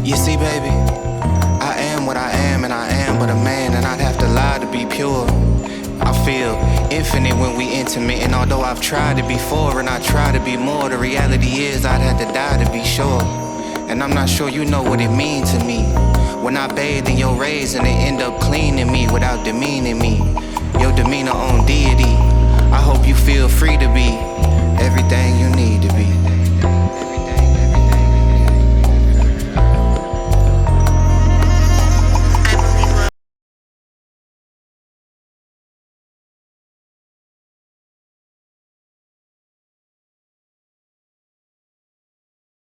You see, baby, I am what I am, and I am but a man, and I'd have to lie to be pure. I feel infinite when we intimate, and although I've tried it before and I try to be more, the reality is I'd have to die to be sure. And I'm not sure you know what it means to me when I bathe in your rays and they end up cleaning me without demeaning me. Your demeanor on deity, I hope you feel free to be everything you need to be.